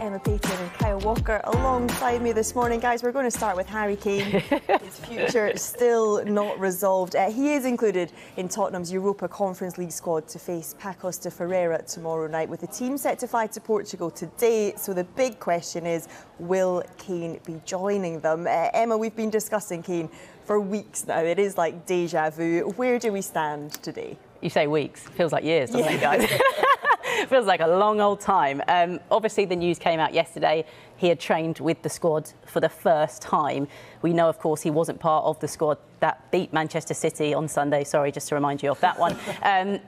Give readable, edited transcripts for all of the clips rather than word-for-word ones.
Emma Payton and Kyle Walker alongside me this morning. Guys, we're going to start with Harry Kane. His future still not resolved. He is included in Tottenham's Europa Conference League squad to face Pacos de Ferreira tomorrow night, with the team set to fly to Portugal today. So the big question is, will Kane be joining them? Emma, we've been discussing Kane for weeks now. It is like deja vu. Where do we stand today? You say weeks. Feels like years, doesn't it, guys? Feels like a long old time. Obviously, the news came out yesterday. He had trained with the squad for the first time. We know, of course, he wasn't part of the squad that beat Manchester City on Sunday. Sorry, just to remind you of that one.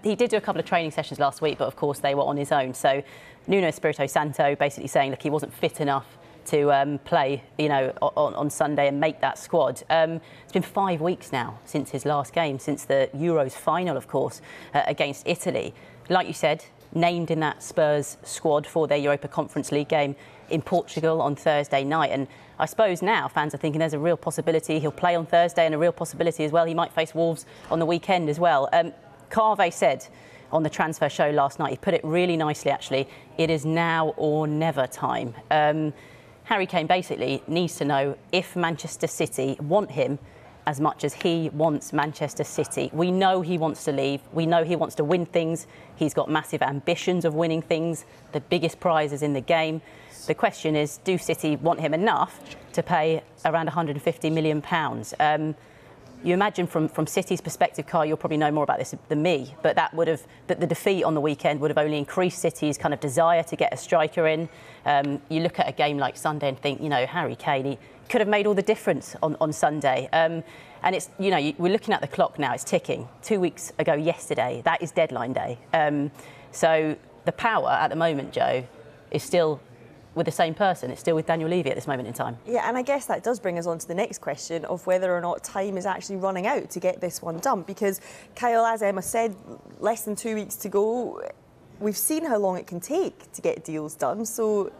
He did do a couple of training sessions last week, but of course they were on his own. So Nuno Espirito Santo basically saying, look, he wasn't fit enough to play, on Sunday and make that squad. It's been 5 weeks now since his last game, since the Euros final, of course, against Italy. Like you said, named in that Spurs squad for their Europa Conference League game in Portugal on Thursday night. And I suppose now fans are thinking there's a real possibility he'll play on Thursday, and a real possibility as well he might face Wolves on the weekend as well. Carve said on the transfer show last night, he put it really nicely actually, it is now or never time. Harry Kane basically needs to know if Manchester City want him as much as he wants Manchester City. We know he wants to leave. We know he wants to win things. He's got massive ambitions of winning things, the biggest prizes in the game. The question is, do City want him enough to pay around £150 million? You imagine from City's perspective, Carl, you'll probably know more about this than me, but the defeat on the weekend would have only increased City's kind of desire to get a striker in. You look at a game like Sunday and think, Harry Kane, he could have made all the difference on Sunday. And it's, we're looking at the clock now, it's ticking. 2 weeks ago yesterday, that is deadline day. So the power at the moment, Joe, is still with the same person. It's still with Daniel Levy at this moment in time. Yeah, and I guess that does bring us on to the next question of whether or not time is actually running out to get this one done. Because, Kyle, as Emma said, less than 2 weeks to go. We've seen how long it can take to get deals done. So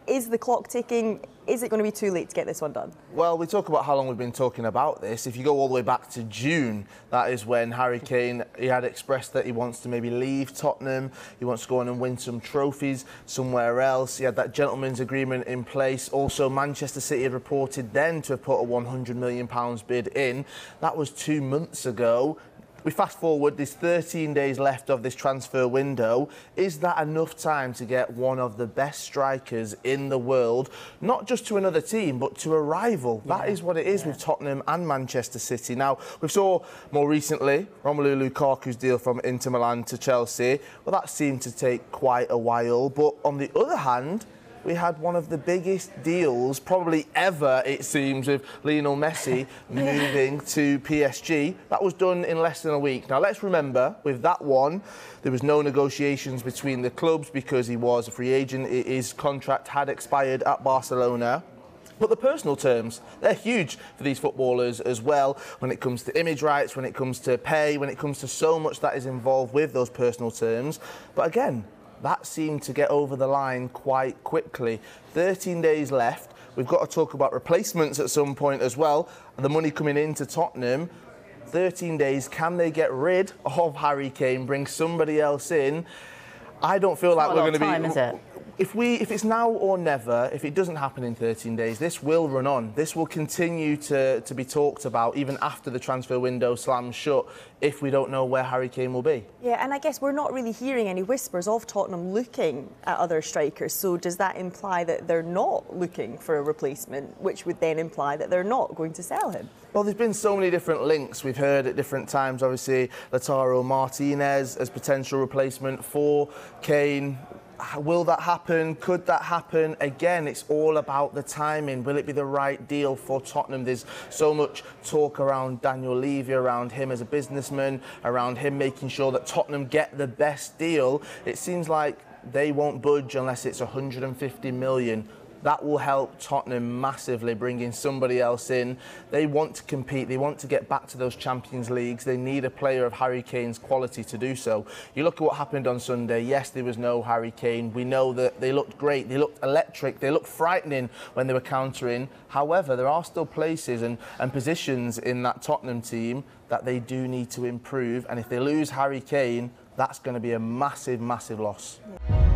is the clock ticking? Is it going to be too late to get this one done? Well, we talk about how long we've been talking about this. If you go all the way back to June, that is when Harry Kane, he had expressed that he wants to maybe leave Tottenham. He wants to go on and win some trophies somewhere else. He had that gentleman's agreement in place. Also, Manchester City had reported then to have put a £100 million bid in. That was 2 months ago. We fast forward, there's 13 days left of this transfer window. Is that enough time to get one of the best strikers in the world, not just to another team, but to a rival? Yeah. That is what it is with Tottenham and Manchester City. Now, we saw more recently Romelu Lukaku's deal from Inter Milan to Chelsea. Well, that seemed to take quite a while. But on the other hand, we had one of the biggest deals probably ever, it seems, with Lionel Messi moving to PSG. That was done in less than a week. Now, let's remember, with that one, there was no negotiations between the clubs because he was a free agent. His contract had expired at Barcelona. But the personal terms, they're huge for these footballers as well, when it comes to image rights, when it comes to pay, when it comes to so much that is involved with those personal terms. But again, that seemed to get over the line quite quickly. 13 days left. We've got to talk about replacements at some point as well. And the money coming into Tottenham. 13 days, can they get rid of Harry Kane, bring somebody else in? I don't feel like we're going to be... Is it? If it's now or never, if it doesn't happen in 13 days, this will run on. This will continue to be talked about even after the transfer window slams shut, if we don't know where Harry Kane will be. Yeah, and I guess we're not really hearing any whispers of Tottenham looking at other strikers. So does that imply that they're not looking for a replacement, which would then imply that they're not going to sell him? Well, there's been so many different links we've heard at different times. Obviously, Lautaro Martinez as potential replacement for Kane. Will that happen? Could that happen? Again, it's all about the timing. Will it be the right deal for Tottenham? There's so much talk around Daniel Levy, around him as a businessman, around him making sure that Tottenham get the best deal. It seems like they won't budge unless it's 150 million. That will help Tottenham massively, bringing somebody else in. They want to compete. They want to get back to those Champions Leagues. They need a player of Harry Kane's quality to do so. You look at what happened on Sunday. Yes, there was no Harry Kane. We know that they looked great. They looked electric. They looked frightening when they were countering. However, there are still places and positions in that Tottenham team that they do need to improve. And if they lose Harry Kane, that's going to be a massive, massive loss. Yeah.